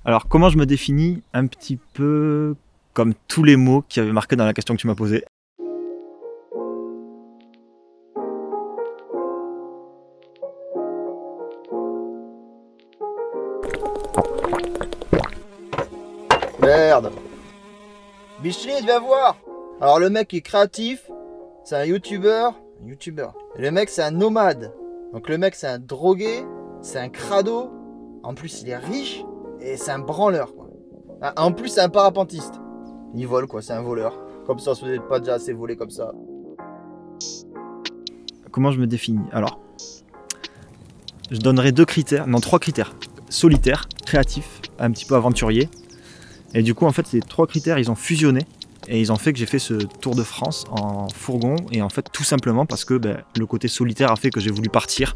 Alors, comment je me définis? Un petit peu comme tous les mots qui avaient marqué dans la question que tu m'as posée. Merde. Micheline, viens voir. Alors le mec est créatif, c'est un youtubeur. Et le mec c'est un nomade. Donc le mec c'est un drogué, c'est un crado. En plus il est riche et c'est un branleur quoi. Ah, en plus c'est un parapentiste. Il vole quoi, c'est un voleur. Comme ça, si vous n'êtes pas déjà assez volé comme ça. Comment je me définis? Alors, je donnerai trois critères. Solitaire, créatif, un petit peu aventurier. Et du coup, en fait, ces trois critères, ils ont fusionné. Et ils ont fait que j'ai fait ce Tour de France en fourgon. Et en fait, tout simplement parce que le côté solitaire a fait que j'ai voulu partir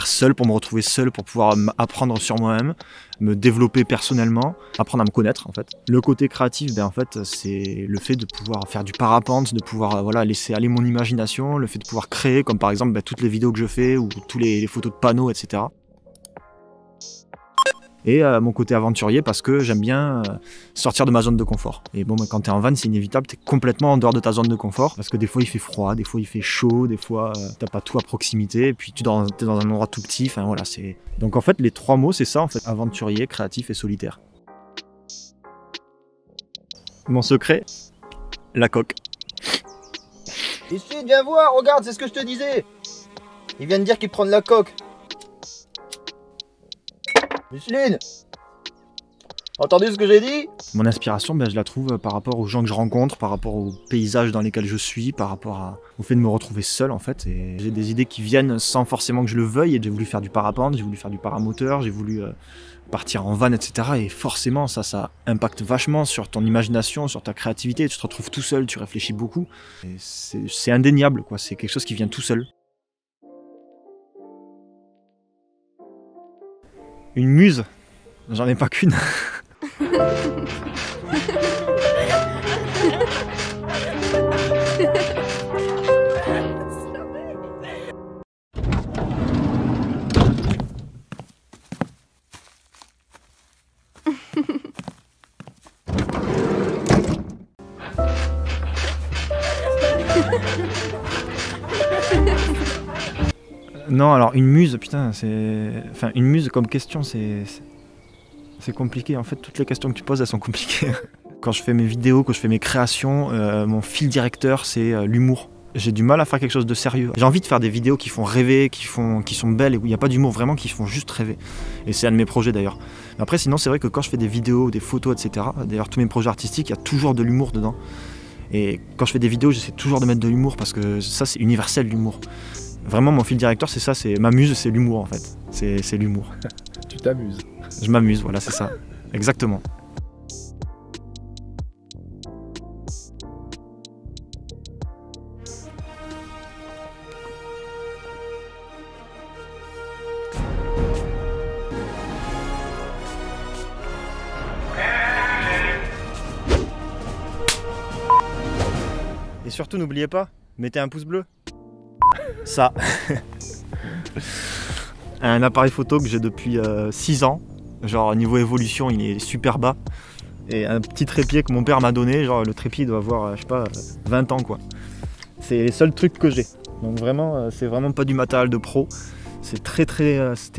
seul pour me retrouver seul, pour pouvoir apprendre sur moi-même, me développer personnellement, apprendre à me connaître en fait. Le côté créatif, en fait, c'est le fait de pouvoir faire du parapente, de pouvoir laisser aller mon imagination, le fait de pouvoir créer, comme par exemple toutes les vidéos que je fais ou toutes les photos de panneaux, etc. Et mon côté aventurier parce que j'aime bien sortir de ma zone de confort. Et bon, quand t'es en van, c'est inévitable, t'es complètement en dehors de ta zone de confort parce que des fois il fait froid, des fois il fait chaud, des fois t'as pas tout à proximité, et puis t'es dans un endroit tout petit, enfin voilà, c'est... Donc en fait, les trois mots, c'est ça en fait, aventurier, créatif et solitaire. Mon secret, la coque. Ici, viens voir, regarde, c'est ce que je te disais. Il vient de dire qu'il prend de la coque. Micheline, entendu ce que j'ai dit? Mon inspiration, je la trouve par rapport aux gens que je rencontre, par rapport aux paysages dans lesquels je suis, par rapport au fait de me retrouver seul en fait. Et j'ai des idées qui viennent sans forcément que je le veuille. Et j'ai voulu faire du parapente, j'ai voulu faire du paramoteur, j'ai voulu partir en van, etc. Et forcément, ça impacte vachement sur ton imagination, sur ta créativité. Tu te retrouves tout seul, tu réfléchis beaucoup. Et c'est indéniable, quoi. C'est quelque chose qui vient tout seul. Une muse, j'en ai pas qu'une. Non, alors une muse, putain, c'est... Enfin, une muse comme question, c'est compliqué. En fait, toutes les questions que tu poses, elles sont compliquées. Quand je fais mes vidéos, quand je fais mes créations, mon fil directeur, c'est l'humour. J'ai du mal à faire quelque chose de sérieux. J'ai envie de faire des vidéos qui font rêver, qui sont belles et où il n'y a pas d'humour, vraiment qui font juste rêver. Et c'est un de mes projets d'ailleurs. Après, sinon, c'est vrai que quand je fais des vidéos, des photos, etc., d'ailleurs, tous mes projets artistiques, il y a toujours de l'humour dedans. Et quand je fais des vidéos, j'essaie toujours de mettre de l'humour parce que ça, c'est universel, l'humour. Vraiment, mon fil directeur, c'est ça, c'est ma muse, c'est l'humour en fait. C'est l'humour. Tu t'amuses. Je m'amuse, voilà, c'est ça. Exactement. Et surtout, n'oubliez pas, mettez un pouce bleu. Ça. Un appareil photo que j'ai depuis 6 ans. Genre niveau évolution, il est super bas. Et un petit trépied que mon père m'a donné, genre le trépied doit avoir, je sais pas, 20 ans quoi. C'est les seuls trucs que j'ai. Donc vraiment, c'est vraiment pas du matériel de pro. C'était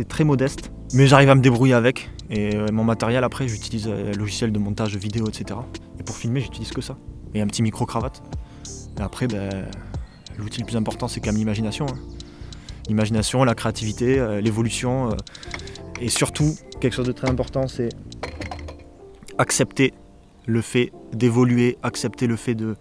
très modeste. Mais j'arrive à me débrouiller avec. Et mon matériel après, j'utilise un logiciel de montage vidéo, etc. Et pour filmer, j'utilise que ça. Et un petit micro-cravate. Et après, l'outil le plus important, c'est quand même l'imagination. Hein. L'imagination, la créativité, l'évolution. Et surtout, quelque chose de très important, c'est accepter le fait d'évoluer, accepter le fait de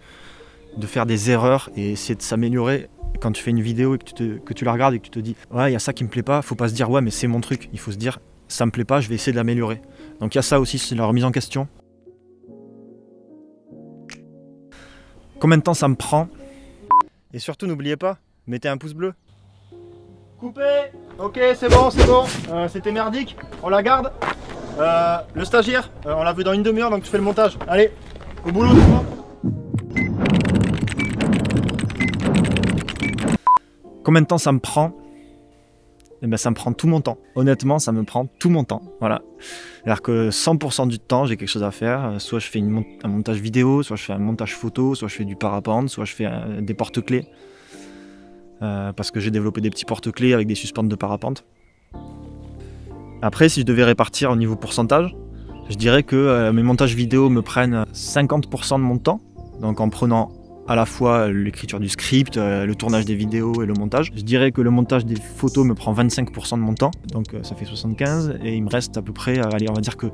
faire des erreurs et essayer de s'améliorer. Quand tu fais une vidéo et que tu la regardes et que tu te dis « Ouais, il y a ça qui me plaît pas », faut pas se dire « Ouais, mais c'est mon truc ». Il faut se dire « Ça me plaît pas, je vais essayer de l'améliorer ». Donc il y a ça aussi, c'est la remise en question. Combien de temps ça me prend? Et surtout, n'oubliez pas, mettez un pouce bleu. Coupé. Ok, c'est bon, c'était merdique, on la garde. Le stagiaire, on l'a vu dans une demi-heure, donc tu fais le montage. Allez, au boulot, tout le monde. Combien de temps ça me prend? et ben ça me prend tout mon temps. Honnêtement, ça me prend tout mon temps. Voilà. C'est-à-dire que 100% du temps, j'ai quelque chose à faire. Soit je fais un montage vidéo, soit je fais un montage photo, soit je fais du parapente, soit je fais des porte-clés. Parce que j'ai développé des petits porte-clés avec des suspentes de parapente. Après, si je devais répartir au niveau pourcentage, je dirais que mes montages vidéo me prennent 50% de mon temps. Donc en prenant à la fois l'écriture du script, le tournage des vidéos et le montage. Je dirais que le montage des photos me prend 25% de mon temps, donc ça fait 75, et il me reste à peu près, allez, on va dire que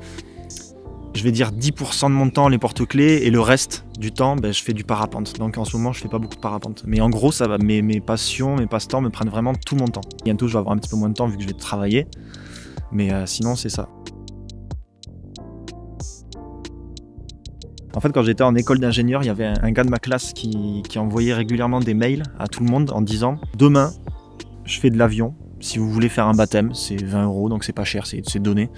je vais dire 10% de mon temps les porte-clés, et le reste du temps, ben, je fais du parapente. Donc en ce moment, je fais pas beaucoup de parapente. Mais en gros, ça va, mes passions, mes passe-temps me prennent vraiment tout mon temps. Bientôt, je vais avoir un petit peu moins de temps vu que je vais travailler, mais sinon, c'est ça. En fait, quand j'étais en école d'ingénieur, il y avait un gars de ma classe qui envoyait régulièrement des mails à tout le monde en disant « Demain, je fais de l'avion. Si vous voulez faire un baptême, c'est 20 €, donc c'est pas cher, c'est donné.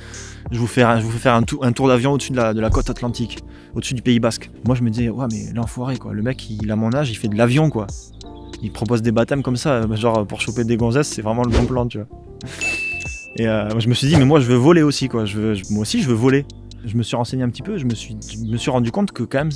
Je vous fais faire un tour d'avion au-dessus de la côte atlantique, au-dessus du Pays Basque. » Moi, je me disais « Ouais, mais l'enfoiré, quoi. Le mec, il a mon âge, il fait de l'avion, quoi. Il propose des baptêmes comme ça, genre pour choper des gonzesses, c'est vraiment le bon plan, tu vois. » Et je me suis dit « Mais moi, je veux voler aussi, quoi. Moi aussi, je veux voler. » Je me suis renseigné un petit peu, je me suis rendu compte que quand même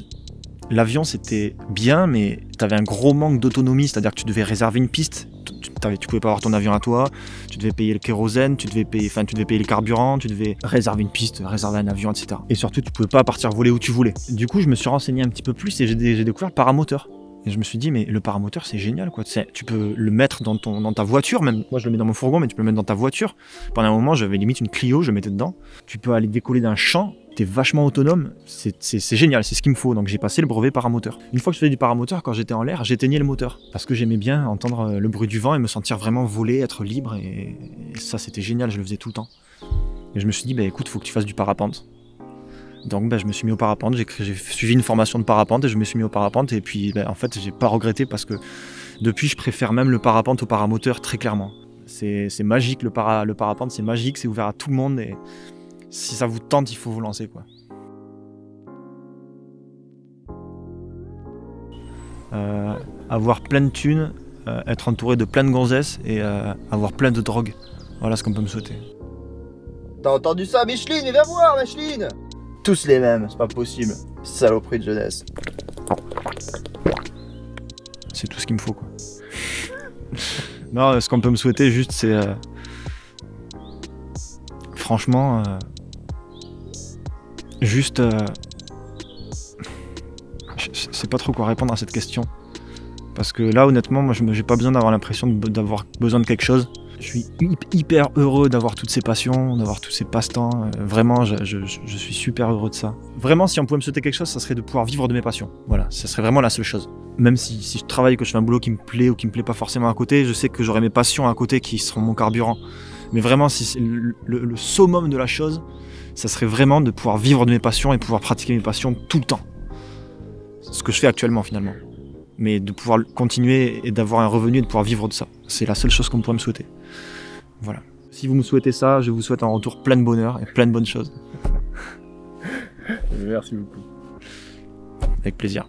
l'avion c'était bien, mais tu avais un gros manque d'autonomie, c'est-à-dire que tu devais réserver une piste, tu pouvais pas avoir ton avion à toi, tu devais payer le kérosène, tu devais payer le carburant, tu devais réserver une piste, réserver un avion, etc. Et surtout tu pouvais pas partir voler où tu voulais. Du coup je me suis renseigné un petit peu plus et j'ai découvert le paramoteur. Et je me suis dit, mais le paramoteur, c'est génial, quoi. Tu peux le mettre dans ta voiture, même. Moi, je le mets dans mon fourgon, mais tu peux le mettre dans ta voiture. Pendant un moment, j'avais limite une Clio, je le mettais dedans. Tu peux aller décoller d'un champ, t'es vachement autonome. C'est génial, c'est ce qu'il me faut. Donc, j'ai passé le brevet paramoteur. Une fois que je faisais du paramoteur, quand j'étais en l'air, j'éteignais le moteur. Parce que j'aimais bien entendre le bruit du vent et me sentir vraiment voler, être libre. Et ça, c'était génial, je le faisais tout le temps. Et je me suis dit, bah écoute, faut que tu fasses du parapente. Donc je me suis mis au parapente, j'ai suivi une formation de parapente et je me suis mis au parapente et puis en fait j'ai pas regretté parce que depuis je préfère même le parapente au paramoteur très clairement. C'est magique le parapente, c'est magique, c'est ouvert à tout le monde et si ça vous tente il faut vous lancer quoi. Avoir plein de thunes, être entouré de plein de gonzesses et avoir plein de drogues, voilà ce qu'on peut me souhaiter. T'as entendu ça, Micheline? Viens voir, Micheline! Tous les mêmes, c'est pas possible. Saloperie de jeunesse. C'est tout ce qu'il me faut, quoi. Non, ce qu'on peut me souhaiter juste, c'est... franchement... juste... je sais pas trop quoi répondre à cette question. Parce que là, honnêtement, moi, j'ai pas besoin d'avoir l'impression d'avoir besoin de quelque chose. Je suis hyper heureux d'avoir toutes ces passions, d'avoir tous ces passe-temps. Vraiment, je suis super heureux de ça. Vraiment, si on pouvait me souhaiter quelque chose, ça serait de pouvoir vivre de mes passions. Voilà, ça serait vraiment la seule chose. Même si je travaille, que je fais un boulot qui me plaît ou qui me plaît pas forcément à côté, je sais que j'aurai mes passions à côté qui seront mon carburant. Mais vraiment, si c'est le summum de la chose, ça serait vraiment de pouvoir vivre de mes passions et pouvoir pratiquer mes passions tout le temps. Ce que je fais actuellement, finalement. Mais de pouvoir continuer et d'avoir un revenu et de pouvoir vivre de ça. C'est la seule chose qu'on pourrait me souhaiter. Voilà. Si vous me souhaitez ça, je vous souhaite en retour plein de bonheur et plein de bonnes choses. Merci beaucoup. Avec plaisir.